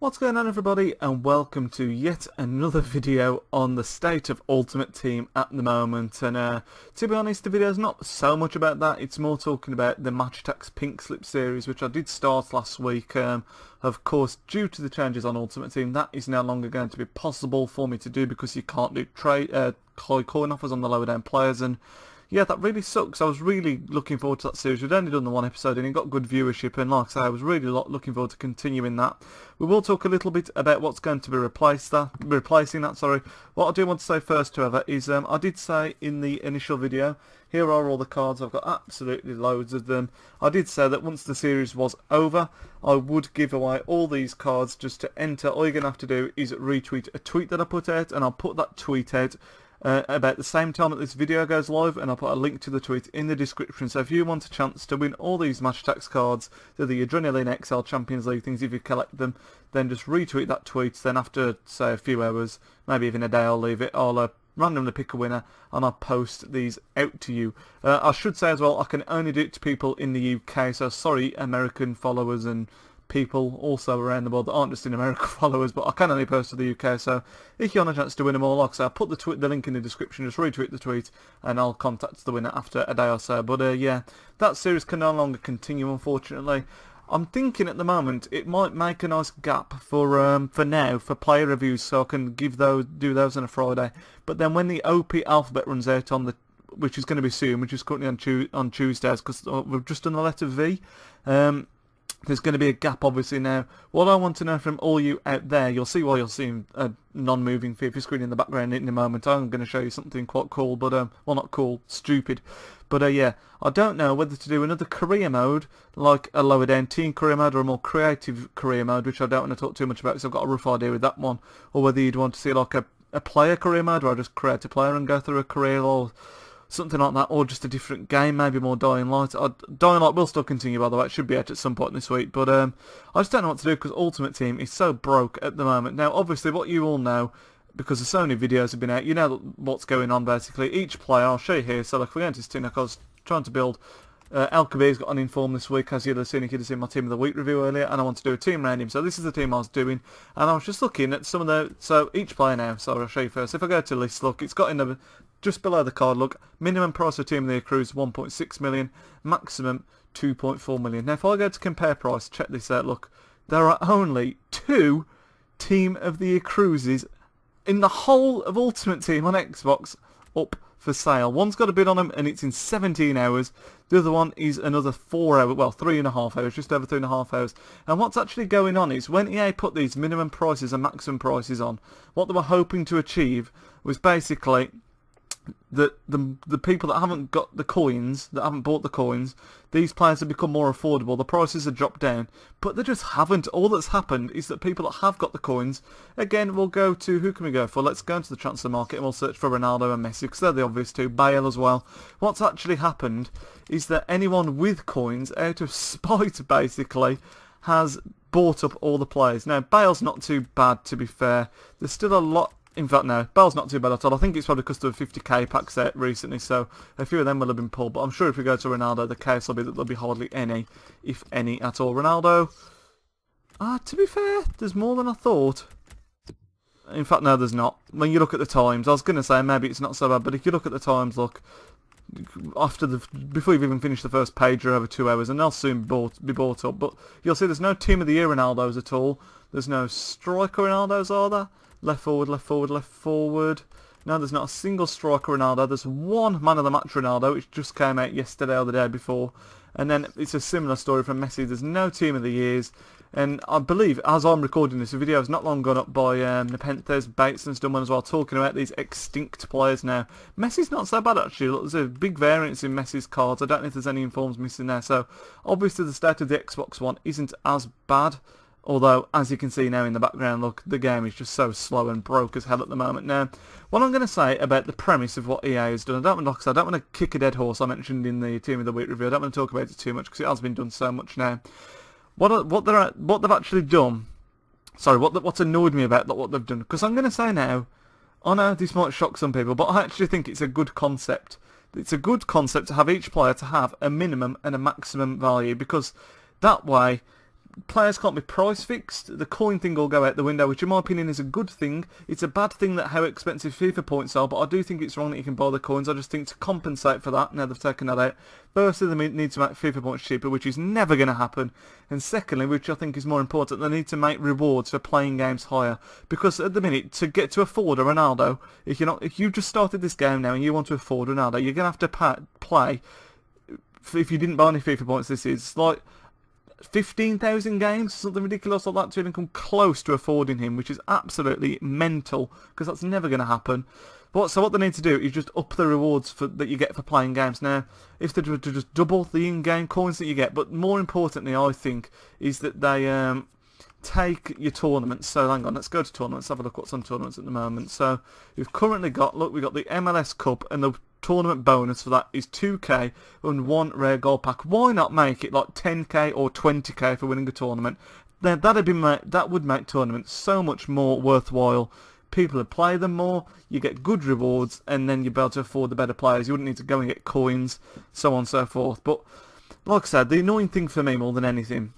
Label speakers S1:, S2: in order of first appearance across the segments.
S1: What's going on, everybody, and welcome to yet another video on the state of Ultimate Team at the moment. And to be honest, the video's not so much about that, it's more talking about the Attax Pink Slip series, which I did start last week. Of course, due to the changes on Ultimate Team, that is no longer going to be possible for me to do because you can't do coin offers on the lower down players, and yeah, that really sucks. I was really looking forward to that series. We'd only done the one episode and it got good viewership, and like I say, I was really looking forward to continuing that. We will talk a little bit about what's going to be replacing that. What I do want to say first, however, is I did say in the initial video, here are all the cards. I've got absolutely loads of them. I did say that once the series was over, I would give away all these cards just to enter. All you're going to have to do is retweet a tweet that I put out, and I'll put that tweet out about the same time that this video goes live, and I'll put a link to the tweet in the description. So if you want a chance to win all these Attax cards, they're the Adrenaline XL Champions League things, if you collect them, then just retweet that tweet. Then after, say, a few hours, maybe even a day, I'll leave it. I'll randomly pick a winner and I'll post these out to you. I should say as well, I can only do it to people in the UK, so sorry American followers and people also around the world that aren't just in America followers, but I can only post to the UK, so if you want a chance to win them all, like I say, I'll put the link in the description, just retweet the tweet and I'll contact the winner after a day or so. But yeah, that series can no longer continue, unfortunately. I'm thinking at the moment it might make a nice gap for now for player reviews, so I can do those on a Friday. But then when the OP alphabet runs out on the, which is going to be soon, which is currently on Tuesdays, because we've just done the letter V, there's going to be a gap obviously now. What I want to know from all you out there, you'll see why you're seeing a non-moving Fullscreen in the background in a moment. I'm going to show you something quite cool, but well, not cool, stupid. But yeah, I don't know whether to do another career mode, like a lower down team career mode, or a more creative career mode, which I don't want to talk too much about because I've got a rough idea with that one, or whether you'd want to see like a player career mode, where I just create a player and go through a career, or something like that, or just a different game, maybe more Dying Light. Dying Light will still continue, by the way. It should be out at some point this week, but I just don't know what to do because Ultimate Team is so broke at the moment. Now, obviously, what you all know, because there's so many videos have been out, you know what's going on, basically. Each player, I'll show you here, so like if we go into Steam, I was trying to build, Alcabir's got uninformed this week, as you'd have seen my Team of the Week review earlier, and I want to do a team around him, so this is the team I was doing, and I was just looking at some of the, so each player now, so I'll show you first. If I go to list, look, it's got in the, just below the card, look, minimum price for Team of the Accrues 1.6 million, maximum 2.4 million. Now if I go to compare price, check this out, look, there are only 2 Team of the Accrues in the whole of Ultimate Team on Xbox up for sale. One's got a bid on them and it's in 17 hours. The other one is another 4 hours, well 3.5 hours, just over 3.5 hours. And what's actually going on is when EA put these minimum prices and maximum prices on, what they were hoping to achieve was basically that the people that haven't got the coins, that haven't bought the coins, these players have become more affordable, the prices have dropped down, but they just haven't. All that's happened is that people that have got the coins, again, we'll go to, who can we go for? Let's go into the transfer market and we'll search for Ronaldo and Messi, because they're the obvious two, Bale as well. What's actually happened is that anyone with coins, out of spite basically, has bought up all the players. Now, Bale's not too bad, to be fair. There's still a lot. In fact, no, Bale's not too bad at all. I think it's probably because there were 50k packs out recently, so a few of them will have been pulled. But I'm sure if we go to Ronaldo, the case will be that there'll be hardly any, if any, at all. Ronaldo, to be fair, there's more than I thought. In fact, no, there's not. When you look at the times, I was going to say maybe it's not so bad, but if you look at the times, look, before you've even finished the first page, you're over 2 hours, and they'll soon be bought up. But you'll see there's no Team of the Year Ronaldos at all. There's no striker Ronaldos, are there? Left forward, left forward, left forward. No, there's not a single striker Ronaldo. There's one man of the match Ronaldo, which just came out yesterday or the day before. And then it's a similar story from Messi. There's no Team of the Years. And I believe, as I'm recording this, the video has not long gone up by Nepenthes, Bateson's done one as well, talking about these extinct players now. Messi's not so bad, actually. Look, there's a big variance in Messi's cards. I don't know if there's any informs missing there. So, obviously, the state of the Xbox One isn't as bad. Although, as you can see now in the background, look, the game is just so slow and broke as hell at the moment. Now, what I'm going to say about the premise of what EA has done, I don't want to kick a dead horse I mentioned in the Team of the Week review. I don't want to talk about it too much because it has been done so much now. What they've actually done, sorry, what's annoyed me about what they've done, because I'm going to say now, I know this might shock some people, but I actually think it's a good concept. It's a good concept to have each player to have a minimum and a maximum value, because that way players can't be price fixed. The coin thing will go out the window, which in my opinion is a good thing. It's a bad thing that how expensive FIFA points are, but I do think it's wrong that you can buy the coins. I just think to compensate for that, now they've taken that out, firstly they need to make FIFA points cheaper, which is never going to happen, and secondly, which I think is more important, they need to make rewards for playing games higher, because at the minute, to afford a Ronaldo, if you just started this game now and you want to afford Ronaldo, you're going to have to play, if you didn't buy any FIFA points, this is like 15,000 games, something ridiculous like that, to even come close to affording him, which is absolutely mental, because that's never going to happen. So what they need to do is just up the rewards that you get for playing games. Now, if they were to just double the in-game coins that you get, but more importantly, I think, is that they take your tournaments. So hang on, let's go to tournaments, have a look what's on tournaments at the moment. So we've currently got, look, we've got the MLS Cup, and the tournament bonus for that is 2k and 1 rare gold pack. Why not make it like 10k or 20k for winning a tournament? Then that would make tournaments so much more worthwhile. People would play them more, you get good rewards, and then you'd be able to afford the better players. You wouldn't need to go and get coins, so on and so forth. But like I said, the annoying thing for me more than anything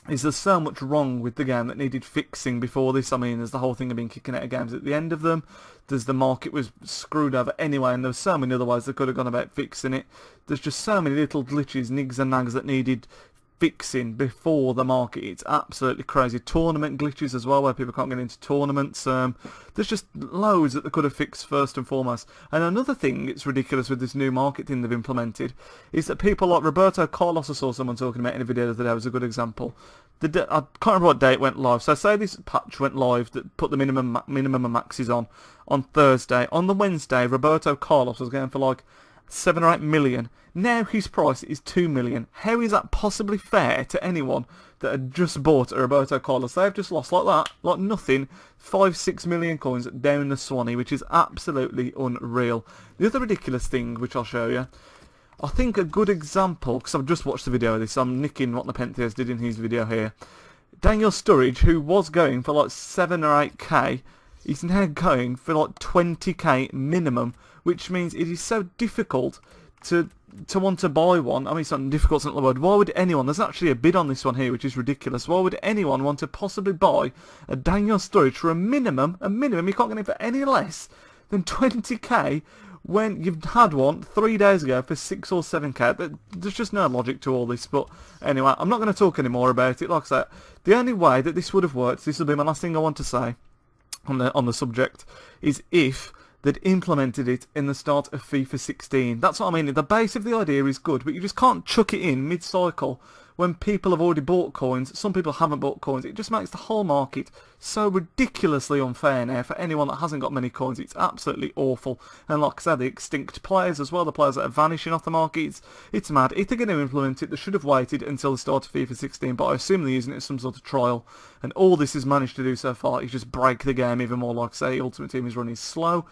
S1: is there's so much wrong with the game that needed fixing before this. I mean, there's the whole thing of being kicking out of games at the end of them. There's the market was screwed over anyway, and there was so many other ways they could have gone about fixing it. There's just so many little glitches, nigs and nags that needed fixing before the market. It's absolutely crazy. Tournament glitches as well, where people can't get into tournaments. There's just loads that they could have fixed first and foremost. And another thing that's ridiculous with this new market thing they've implemented is that people like Roberto Carlos, I saw someone talking about in a video the other day, was a good example. I can't remember what day it went live. So say this patch went live that put the minimum and maxes on Thursday. On the Wednesday, Roberto Carlos was going for like 7 or 8 million. Now his price is 2 million. How is that possibly fair to anyone that had just bought a Roberto Carlos? They've just lost like that, like nothing, 5-6 million coins down the Swanee, which is absolutely unreal. The other ridiculous thing, which I'll show you, I think a good example, because I've just watched the video of this, I'm nicking what Wtfs did in his video here. Daniel Sturridge, who was going for like 7 or 8k, he's now going for like 20k minimum, which means it is so difficult to want to buy one. I mean, it's not difficult, it's not the word. Why would anyone, there's actually a bid on this one here, which is ridiculous. Why would anyone want to possibly buy a Daniel Sturridge for a minimum, you can't get it for any less than 20k, when you've had one 3 days ago for 6 or 7k? There's just no logic to all this. But anyway, I'm not going to talk any more about it. Like I said, the only way that this would have worked, this will be my last thing I want to say on the subject, is if they'd implemented it in the start of FIFA 16. That's what I mean. The base of the idea is good, but you just can't chuck it in mid-cycle when people have already bought coins. Some people haven't bought coins. It just makes the whole market so ridiculously unfair now for anyone that hasn't got many coins. It's absolutely awful. And like I said, the extinct players as well, the players that are vanishing off the market, it's mad. If they're going to implement it, they should have waited until the start of FIFA 16, but I assume they're using it as some sort of trial. And all this has managed to do so far is just break the game even more. Like I say, Ultimate Team is running slow.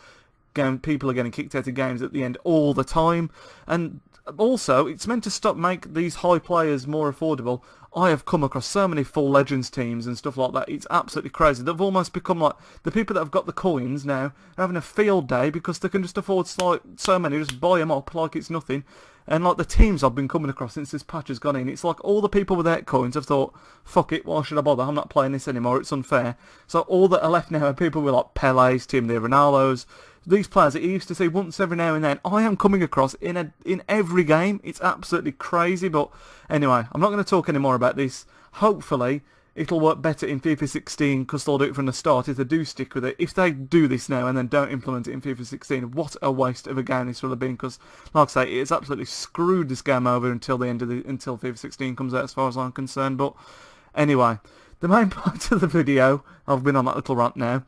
S1: People are getting kicked out of games at the end all the time, and also it's meant to make these high players more affordable. I have come across so many full Legends teams and stuff like that. It's absolutely crazy. They've almost become like the people that have got the coins now are having a field day because they can just afford so many, just buy them up like it's nothing. And like the teams I've been coming across since this patch has gone in, it's like all the people without coins have thought, fuck it, why should I bother? I'm not playing this anymore, it's unfair. So all that are left now are people with like Pele's, Team the Ronaldos, these players that you used to see once every now and then. I am coming across in every game. It's absolutely crazy. But anyway, I'm not going to talk any more about this. Hopefully it'll work better in FIFA 16 because they'll do it from the start if they do stick with it. If they do this now and then don't implement it in FIFA 16, what a waste of a game this will have been, because like I say, it's absolutely screwed this game over until the end of until FIFA 16 comes out, as far as I'm concerned. But anyway, the main part of the video, I've been on that little rant now,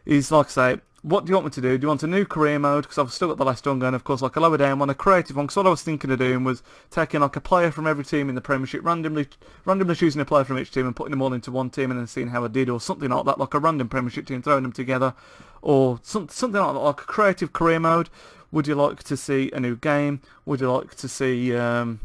S1: is like I say, what do you want me to do? Do you want a new career mode? Because I've still got the last one going, of course, like a lower down one, a creative one. Because what I was thinking of doing was taking like a player from every team in the Premiership, randomly choosing a player from each team and putting them all into one team and then seeing how I did, or something like that, like a random Premiership team, throwing them together, or something like that, like a creative career mode. Would you like to see a new game? Would you like to see, what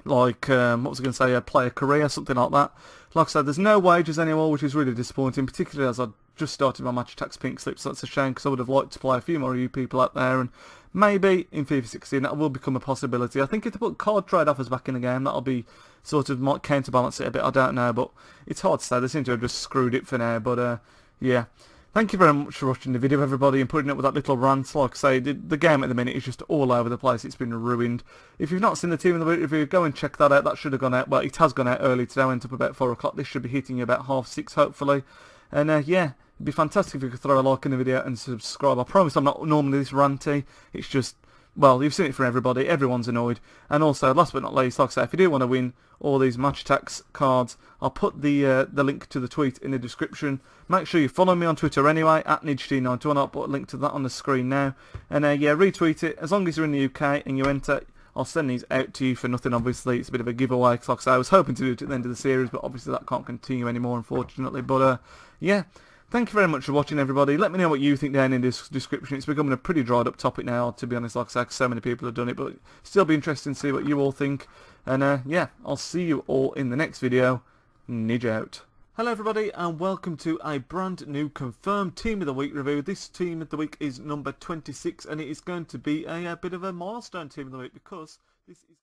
S1: was I going to say, play a career, something like that? Like I said, there's no wages anymore, which is really disappointing, particularly as I just started my Match Attax pink slips. That's a shame, because I would have liked to play a few more of you people out there, and maybe in FIFA 16 that will become a possibility. I think if they put card trade offers back in the game, that'll be sort of might counterbalance it a bit. I don't know, but it's hard to say. They seem to have just screwed it for now, but yeah. Thank you very much for watching the video, everybody, and putting up with that little rant. Like I say, the game at the minute is just all over the place. It's been ruined. If you've not seen the Team of the Week review, go and check that out. That should have gone out. Well, it has gone out early today. I went up about 4 o'clock. This should be hitting you about 6:30, hopefully. And yeah, it'd be fantastic if you could throw a like in the video and subscribe. I promise I'm not normally this ranty. It's just, well, you've seen it from everybody. Everyone's annoyed. And also, last but not least, like I say, if you do want to win all these Match Attax cards, I'll put the link to the tweet in the description. Make sure you follow me on Twitter anyway, at NidgeT91. I'll put a link to that on the screen now. And yeah, retweet it. As long as you're in the UK and you enter, I'll send these out to you for nothing, obviously. It's a bit of a giveaway, because like I say, I was hoping to do it at the end of the series, but obviously that can't continue anymore, unfortunately. But yeah. Thank you very much for watching, everybody. Let me know what you think down in this description. It's becoming a pretty dried up topic now, to be honest. Like I said, so many people have done it, but still be interesting to see what you all think. And yeah, I'll see you all in the next video. Nidge out. Hello everybody, and welcome to a brand new confirmed Team of the Week review. This Team of the Week is number 26, and it is going to be a bit of a milestone Team of the Week, because this is...